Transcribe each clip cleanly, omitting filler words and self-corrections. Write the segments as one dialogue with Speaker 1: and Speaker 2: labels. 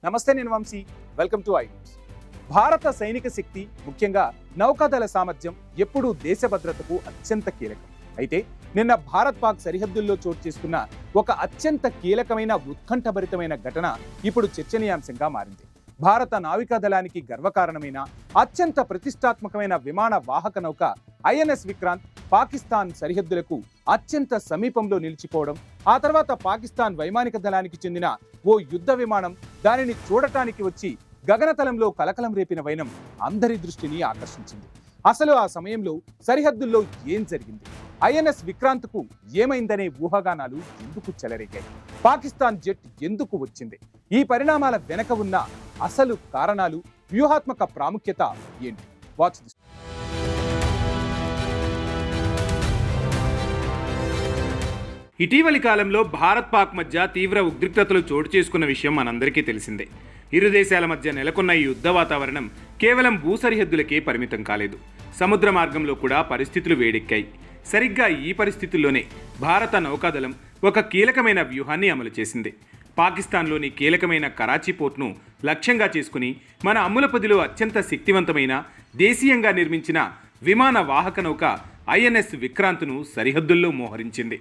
Speaker 1: నమస్తే, నేను Vamshi. Welcome to I news. భారత సైనిక శక్తి, ముఖ్యంగా నౌకాదళ సామర్థ్యం ఎప్పుడూ దేశ భద్రతకు అత్యంత కీలకం. అయితే నిన్న భారత్ పాక్ సరిహద్దుల్లో చోటు చేసుకున్న ఒక అత్యంత కీలకమైన ఉత్కంఠభరితమైన ఘటన ఇప్పుడు చర్చనీయాంశంగా మారింది. భారత నావికాదళానికి గర్వకారణమైన అత్యంత ప్రతిష్టాత్మకమైన విమాన వాహక నౌక ఐఎన్ఎస్ విక్రాంత్ పాకిస్తాన్ సరిహద్దులకు అత్యంత సమీపంలో నిలిచిపోవడం, ఆ తర్వాత పాకిస్తాన్ వైమానిక దళానికి చెందిన ఓ యుద్ధ విమానం దానిని చూడటానికి వచ్చి గగనతలంలో కలకలం రేపిన వైనం అందరి దృష్టిని ఆకర్షించింది. అసలు ఆ సమయంలో సరిహద్దుల్లో ఏం జరిగింది? ఐఎన్ఎస్ విక్రాంత్కు ఏమైందనే ఊహాగానాలు ఎందుకు చెలరేగాయి? పాకిస్తాన్ జెట్ ఎందుకు వచ్చింది? ఈ పరిణామాల వెనక ఉన్న అసలు కారణాలు, వ్యూహాత్మక ప్రాముఖ్యత ఏంటి? Watch this.
Speaker 2: ఇటీవలి కాలంలో భారత్ పాక్ మధ్య తీవ్ర ఉద్రిక్తతలు చోటు చేసుకున్న విషయం మనందరికీ తెలిసిందే. ఇరు దేశాల మధ్య నెలకొన్న ఈ యుద్ధ వాతావరణం కేవలం భూ సరిహద్దులకే పరిమితం కాలేదు. సముద్ర మార్గంలో కూడా పరిస్థితులు వేడెక్కాయి. సరిగ్గా ఈ పరిస్థితుల్లోనే భారత నౌకాదళం ఒక కీలకమైన వ్యూహాన్ని అమలు చేసింది. పాకిస్తాన్లోని కీలకమైన కరాచీ పోర్ట్ను లక్ష్యంగా చేసుకుని మన అమ్ములపదిలో అత్యంత శక్తివంతమైన దేశీయంగా నిర్మించిన విమాన వాహక నౌక ఐఎన్ఎస్ విక్రాంత్ను సరిహద్దుల్లో మోహరించింది.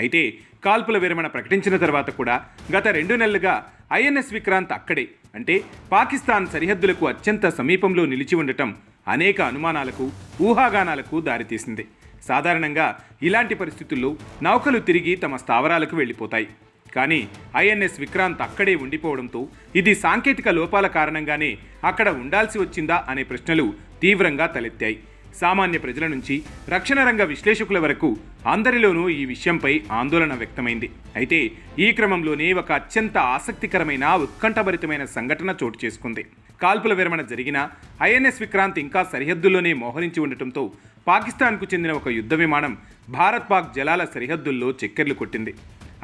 Speaker 2: అయితే కాల్పుల విరమణ ప్రకటించిన తర్వాత కూడా గత 2 నెలలుగా ఐఎన్ఎస్ విక్రాంత్ అక్కడే, అంటే పాకిస్తాన్ సరిహద్దులకు అత్యంత సమీపంలో నిలిచి ఉండటం అనేక అనుమానాలకు, ఊహాగానాలకు దారితీసింది. సాధారణంగా ఇలాంటి పరిస్థితుల్లో నౌకలు తిరిగి తమ స్థావరాలకు వెళ్ళిపోతాయి. కానీ ఐఎన్ఎస్ విక్రాంత్ అక్కడే ఉండిపోవడంతో ఇది సాంకేతిక లోపాల కారణంగానే అక్కడ ఉండాల్సి వచ్చిందా అనే ప్రశ్నలు తీవ్రంగా తలెత్తాయి. సామాన్య ప్రజల నుంచి రక్షణ రంగ విశ్లేషకుల వరకు అందరిలోనూ ఈ విషయంపై ఆందోళన వ్యక్తమైంది. అయితే ఈ క్రమంలోనే ఒక అత్యంత ఆసక్తికరమైన, ఉత్కంఠభరితమైన సంఘటన చోటు చేసుకుంది. కాల్పుల విరమణ జరిగిన ఐఎన్ఎస్ విక్రాంత్ ఇంకా సరిహద్దుల్లోనే మోహరించి ఉండటంతో పాకిస్తాన్కు చెందిన ఒక యుద్ధ విమానం భారత్ పాక్ జలాల సరిహద్దుల్లో చక్కెర్లు కొట్టింది.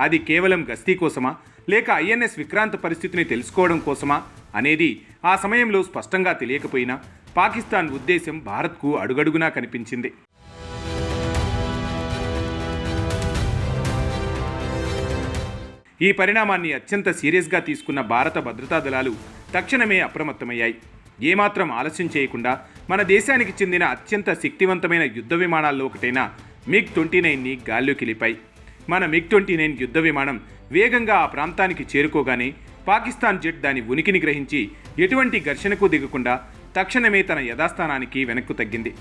Speaker 2: అది కేవలం గస్తీ కోసమా, లేక ఐఎన్ఎస్ విక్రాంత్ పరిస్థితిని తెలుసుకోవడం కోసమా అనేది ఆ సమయంలో స్పష్టంగా తెలియకపోయినా పాకిస్తాన్ ఉద్దేశం భారత్కు అడుగడుగునా కనిపించింది. ఈ పరిణామాన్ని అత్యంత సీరియస్గా తీసుకున్న భారత భద్రతా దళాలు తక్షణమే అప్రమత్తమయ్యాయి. ఏమాత్రం ఆలస్యం చేయకుండా మన దేశానికి చెందిన అత్యంత శక్తివంతమైన యుద్ధ విమానాల్లో ఒకటైన MiG-29ని గాల్లోకి లిపాయి. మన MiG-29 యుద్ధ విమానం వేగంగా ఆ ప్రాంతానికి చేరుకోగానే పాకిస్తాన్ జెట్ దాని ఉనికిని గ్రహించి ఎటువంటి ఘర్షణకు దిగకుండా తక్షణమే తన యథాస్థానానికి వెనక్కు తగ్గింది.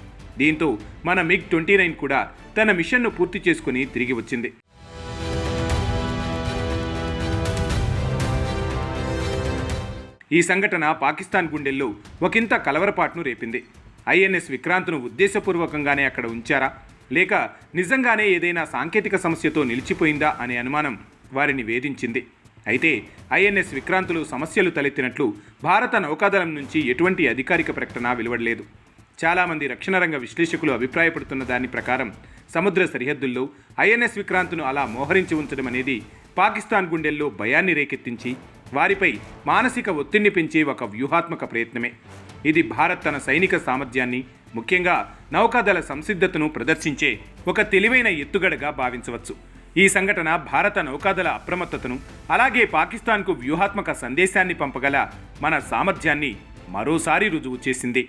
Speaker 2: దీంతో మన MiG-29 కూడా తన మిషన్ను పూర్తి చేసుకుని తిరిగి వచ్చింది. ఈ సంఘటన పాకిస్తాన్ గుండెల్లో ఒకంత కలవరపాటును రేపింది. ఐఎన్ఎస్ విక్రాంత్ను ఉద్దేశపూర్వకంగానే అక్కడ ఉంచారా, లేక నిజంగానే ఏదైనా సాంకేతిక సమస్యతో నిలిచిపోయిందా అనే అనుమానం వారిని వేధించింది. అయితే ఐఎన్ఎస్ విక్రాంత్లో సమస్యలు తలెత్తినట్లు భారత నౌకాదళం నుంచి ఎటువంటి అధికారిక ప్రకటన వెలువడలేదు. చాలామంది రక్షణ రంగ విశ్లేషకులు అభిప్రాయపడుతున్న దాని ప్రకారం సముద్ర సరిహద్దుల్లో ఐఎన్ఎస్ విక్రాంత్ను అలా మోహరించి ఉంచడం అనేది పాకిస్తాన్ గుండెల్లో భయాన్ని రేకెత్తించి వారిపై మానసిక ఒత్తిడిని పెంచే ఒక వ్యూహాత్మక ప్రయత్నమే. ఇది భారత్ తన సైనిక సామర్థ్యాన్ని, ముఖ్యంగా నౌకాదళ సంసిద్ధతను ప్రదర్శించే ఒక తెలివైన ఎత్తుగడగా భావించవచ్చు. ఈ సంఘటన భారత నౌకాదళ అప్రమత్తతను, అలాగే పాకిస్తాన్కు వ్యూహాత్మక సందేశాన్ని పంపగల మన సామర్థ్యాన్ని మరోసారి రుజువు చేసింది.